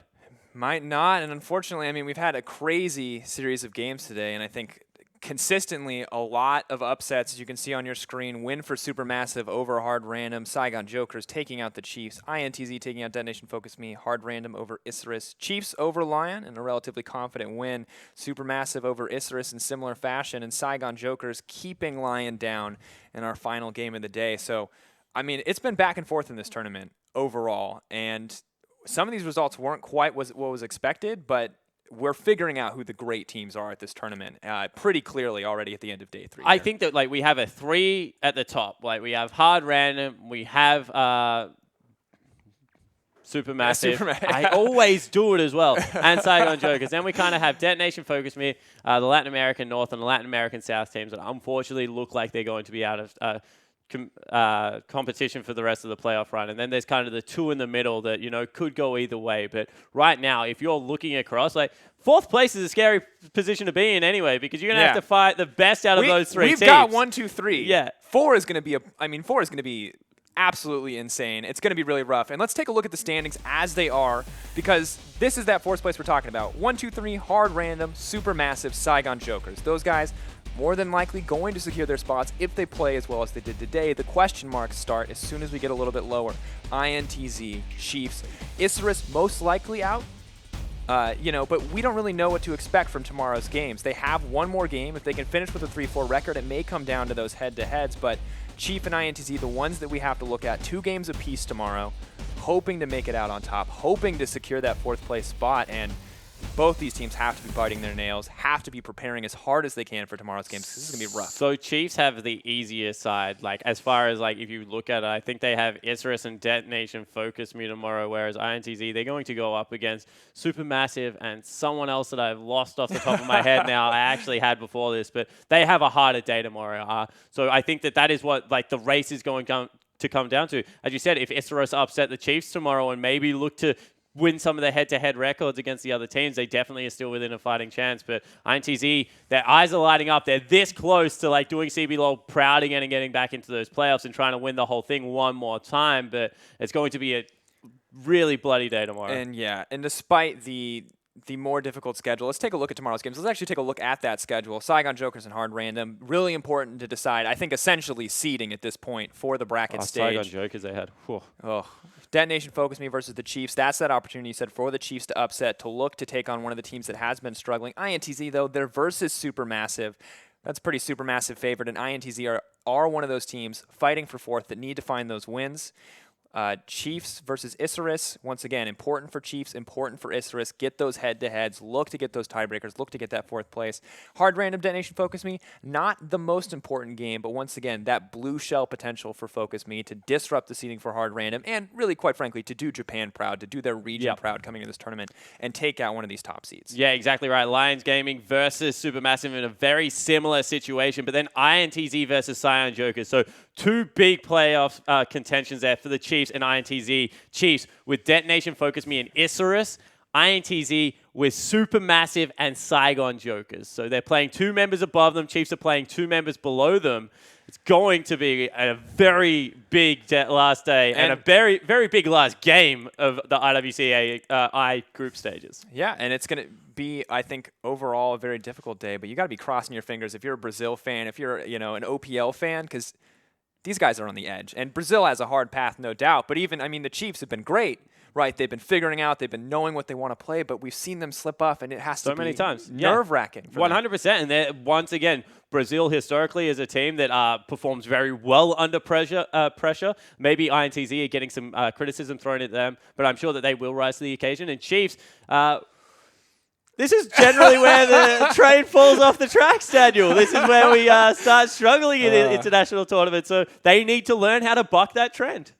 Might not, and unfortunately, I mean, we've had a crazy series of games today, and I think consistently a lot of upsets, as you can see on your screen. Win for Supermassive over Hard Random. Saigon Jokers taking out the Chiefs. INTZ taking out Detonation Focus Me. Hard Random over Isurus. Chiefs over Lion in a relatively confident win. Supermassive over Isurus in similar fashion. And Saigon Jokers keeping Lion down in our final game of the day. So, I mean, it's been back and forth in this tournament overall. And some of these results weren't quite what was expected, but we're figuring out who the great teams are at this tournament pretty clearly already at the end of day 3. I think that like we have a 3 at the top. Like we have Hard Random, we have Supermassive. I always do it as well. And Saigon Jokers. Then we kind of have Detonation Focus Me, the Latin American North and the Latin American South teams that unfortunately look like they're going to be out of competition for the rest of the playoff run. And then there's kind of the 2 in the middle that, you know, could go either way. But right now, if you're looking across, like, 4th place is a scary position to be in anyway, because you're going to have to fight the best out of those 3 teams. We've got 1, 2, 3. Yeah. 4 is going to be 4 is going to be absolutely insane. It's going to be really rough. And let's take a look at the standings as they are, because this is that 4th place we're talking about. 1, 2, 3, Hard Random, Supermassive, Saigon Jokers. Those guys more than likely going to secure their spots if they play as well as they did today. The question marks start as soon as we get a little bit lower. INTZ, Chiefs, Isurus most likely out. But we don't really know what to expect from tomorrow's games. They have one more game. If they can finish with a 3-4 record, it may come down to those head-to-heads, but Chief and INTZ, the ones that we have to look at, 2 games apiece tomorrow, hoping to make it out on top, hoping to secure that 4th place spot, and both these teams have to be biting their nails, have to be preparing as hard as they can for tomorrow's games. This is going to be rough. So Chiefs have the easier side. Like, as far as, like, if you look at it, I think they have Isurus and Detonation Focus Me tomorrow, whereas INTZ, they're going to go up against Supermassive and someone else that I've lost off the top of my head now. I actually had before this, but they have a harder day tomorrow. So I think that is what, like, the race is going to come down to. As you said, if Isurus upset the Chiefs tomorrow and maybe look to win some of the head-to-head records against the other teams, they definitely are still within a fighting chance. But INTZ, their eyes are lighting up. They're this close to like doing CBLOL proud again and getting back into those playoffs and trying to win the whole thing one more time. But it's going to be a really bloody day tomorrow. And despite the more difficult schedule, let's take a look at tomorrow's games. Let's actually take a look at that schedule. Saigon Jokers and Hard Random, really important to decide. I think essentially seeding at this point for the bracket stage. Saigon Jokers they had. Whew. Oh, Detonation Focus Me versus the Chiefs. That's that opportunity you said for the Chiefs to upset, to look to take on one of the teams that has been struggling. INTZ, though, they're versus Supermassive. That's pretty Supermassive favored, and INTZ are one of those teams fighting for 4th that need to find those wins. Chiefs versus Isurus, once again, important for Chiefs, important for Isurus. Get those head-to-heads, look to get those tiebreakers, look to get that 4th place. Hard Random, Detonation Focus Me, not the most important game, but once again, that blue shell potential for Focus Me to disrupt the seeding for Hard Random, and really, quite frankly, to do Japan proud, to do their region proud coming into this tournament, and take out one of these top seeds. Yeah, exactly right. Lions Gaming versus Supermassive in a very similar situation, but then INTZ versus Saigon Jokers. So 2 big playoff contentions there for the Chiefs and INTZ. Chiefs with Detonation Focus Me and Isurus. INTZ with Supermassive and Saigon Jokers. So they're playing 2 members above them. Chiefs are playing 2 members below them. It's going to be a very big last day and a very, very big last game of the IWCI I group stages. Yeah, and it's going to be, I think, overall a very difficult day, but you got to be crossing your fingers if you're a Brazil fan, if you're, an OPL fan, because these guys are on the edge. And Brazil has a hard path, no doubt. But even, the Chiefs have been great, right? They've been figuring out, they've been knowing what they want to play, but we've seen them slip off, and it has to be many times. Nerve-wracking. 100%. And once again, Brazil historically is a team that performs very well under pressure. Maybe INTZ are getting some criticism thrown at them, but I'm sure that they will rise to the occasion. And Chiefs, this is generally where the train falls off the tracks, Daniel. This is where we start struggling in international tournaments. So they need to learn how to buck that trend.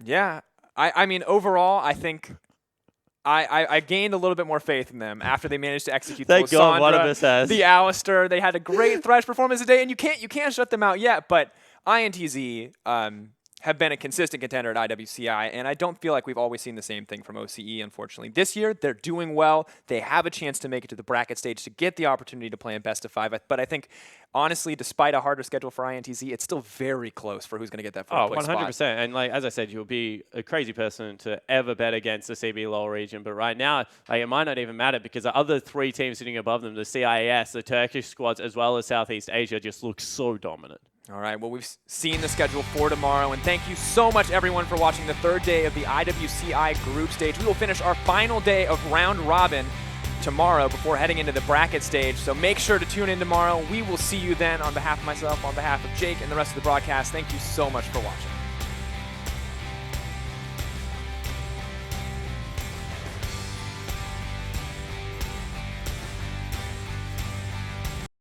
Yeah. Overall, I think I gained a little bit more faith in them after they managed to execute the Thank God one of us has. the Alistair. They had a great Thresh performance today, and you can't shut them out yet. But INTZ, have been a consistent contender at IWCI, and I don't feel like we've always seen the same thing from OCE, unfortunately. This year, they're doing well. They have a chance to make it to the bracket stage to get the opportunity to play in best of 5. But I think, honestly, despite a harder schedule for INTZ, it's still very close for who's going to get that fourth place 100%. spot. And like as I said, you'll be a crazy person to ever bet against the CB Lowell region. But right now, like, it might not even matter because the other 3 teams sitting above them, the CIS, the Turkish squads, as well as Southeast Asia, just look so dominant. All right, well, we've seen the schedule for tomorrow, and thank you so much, everyone, for watching the 3rd day of the IWCI group stage. We will finish our final day of round robin tomorrow before heading into the bracket stage, so make sure to tune in tomorrow. We will see you then. On behalf of myself, on behalf of Jake, and the rest of the broadcast, thank you so much for watching.